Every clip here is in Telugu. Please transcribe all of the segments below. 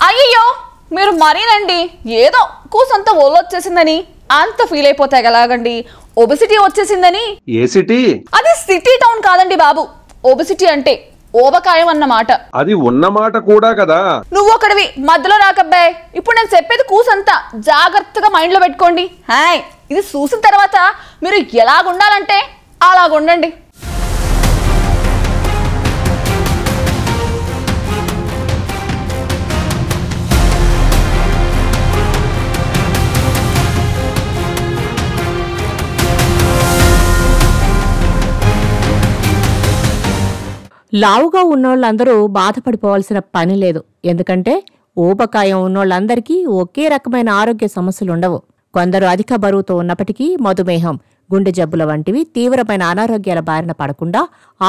అయ్యో మీరు మరీనండి ఏదో కూసంత ఒళ్ళొచ్చేసిందని అంత ఫీల్ అయిపోతే ఎలాగండి. ఒబెసిటీ వచ్చేసిందని. ఏ సిటీ? అది సిటీ టౌన్ కాదండి బాబు. ఒబెసిటీ అంటే ఓబకాయం అన్నమాట. అది ఉన్నమాట కూడా కదా. నువ్వు ఒకడివి మధ్యలో రాకబ్బాయ్. ఇప్పుడు నేను చెప్పేది కూసంతా జాగ్రత్తగా మైండ్ లో పెట్టుకోండి. హాయ్, ఇది చూసిన తర్వాత మీరు ఎలాగుండాలంటే అలాగుండండి. లావుగా ఉన్నోళ్ళందరూ బాధపడిపోవాల్సిన పని లేదు. ఎందుకంటే ఊబకాయం ఉన్నోళ్ళందరికీ ఒకే రకమైన ఆరోగ్య సమస్యలుండవు. కొందరు అధిక బరువుతో ఉన్నప్పటికీ మధుమేహం, గుండె జబ్బుల వంటివి తీవ్రమైన అనారోగ్యాల బారిన పడకుండా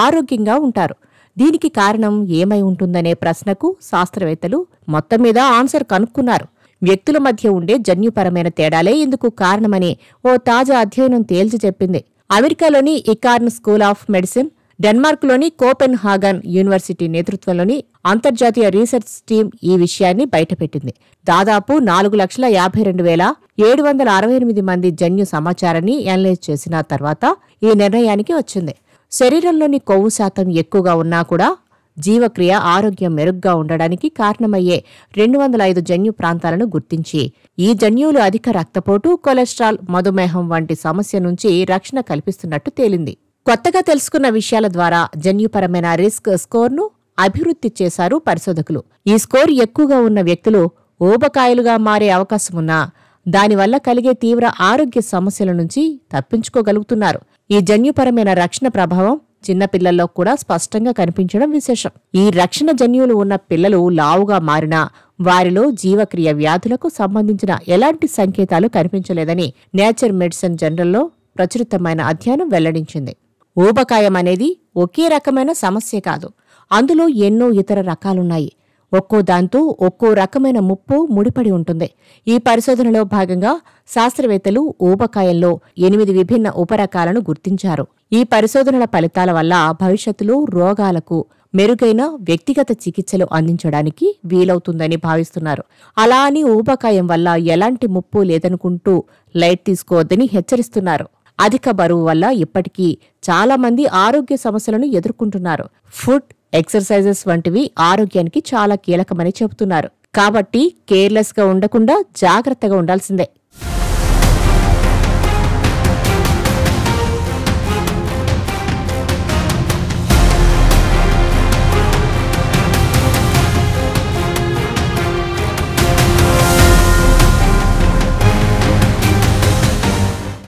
ఆరోగ్యంగా ఉంటారు. దీనికి కారణం ఏమై ఉంటుందనే ప్రశ్నకు శాస్త్రవేత్తలు మొత్తం మీద ఆన్సర్ కనుక్కున్నారు. వ్యక్తుల మధ్య ఉండే జన్యుపరమైన తేడాలే ఇందుకు కారణమని ఓ తాజా అధ్యయనం తేల్చి చెప్పింది. అమెరికాలోని ఇకార్న్ స్కూల్ ఆఫ్ మెడిసిన్, డెన్మార్క్లోని కోపెన్ హాగన్ యూనివర్సిటీ నేతృత్వంలోని అంతర్జాతీయ రీసెర్చ్ టీం ఈ విషయాన్ని బయటపెట్టింది. దాదాపు 4,52,768 మంది జన్యు సమాచారాన్ని అనలైజ్ చేసిన తర్వాత ఈ నిర్ణయానికి వచ్చింది. శరీరంలోని కొవ్వు శాతం ఎక్కువగా ఉన్నా కూడా జీవక్రియ ఆరోగ్యం మెరుగ్గా ఉండడానికి కారణమయ్యే 205 జన్యు ప్రాంతాలను గుర్తించి ఈ జన్యువులు అధిక రక్తపోటు, కొలెస్ట్రాల్, మధుమేహం వంటి సమస్య నుంచి రక్షణ కల్పిస్తున్నట్టు తేలింది. కొత్తగా తెలుసుకున్న విషయాల ద్వారా జన్యుపరమైన రిస్క్ స్కోర్ను అభివృద్ధి చేశారు పరిశోధకులు. ఈ స్కోర్ ఎక్కువగా ఉన్న వ్యక్తులు ఊబకాయలుగా మారే అవకాశమున్నా దానివల్ల కలిగే తీవ్ర ఆరోగ్య సమస్యల నుంచి తప్పించుకోగలుగుతున్నారు. ఈ జన్యుపరమైన రక్షణ ప్రభావం చిన్నపిల్లల్లో కూడా స్పష్టంగా కనిపించడం విశేషం. ఈ రక్షణ జన్యువులు ఉన్న పిల్లలు లావుగా మారినా వారిలో జీవక్రియ వ్యాధులకు సంబంధించిన ఎలాంటి సంకేతాలు కనిపించలేదని నేచర్ మెడిసిన్ జర్నల్లో ప్రచురితమైన అధ్యయనం వెల్లడించింది. ఊబకాయం అనేది ఒకే రకమైన సమస్య కాదు. అందులో ఎన్నో ఇతర రకాలున్నాయి. ఒక్కో దాంతో ఒక్కో రకమైన ముప్పు ముడిపడి ఉంటుంది. ఈ పరిశోధనలో భాగంగా శాస్త్రవేత్తలు ఊబకాయంలో 8 విభిన్న ఉపరకాలను గుర్తించారు. ఈ పరిశోధనల ఫలితాల వల్ల భవిష్యత్తులో రోగాలకు మెరుగైన వ్యక్తిగత చికిత్సలు అందించడానికి వీలవుతుందని భావిస్తున్నారు. అలా అని ఊబకాయం వల్ల ఎలాంటి ముప్పు లేదనుకుంటూ లైట్ తీసుకోవద్దని హెచ్చరిస్తున్నారు. అధిక బరువు వల్ల ఇప్పటికీ చాలా మంది ఆరోగ్య సమస్యలను ఎదుర్కొంటున్నారు. ఫుడ్, ఎక్సర్సైజెస్ వంటివి ఆరోగ్యానికి చాలా కీలకమని చెబుతున్నారు. కాబట్టి కేర్లెస్గా ఉండకుండా జాగ్రత్తగా ఉండాల్సిందే.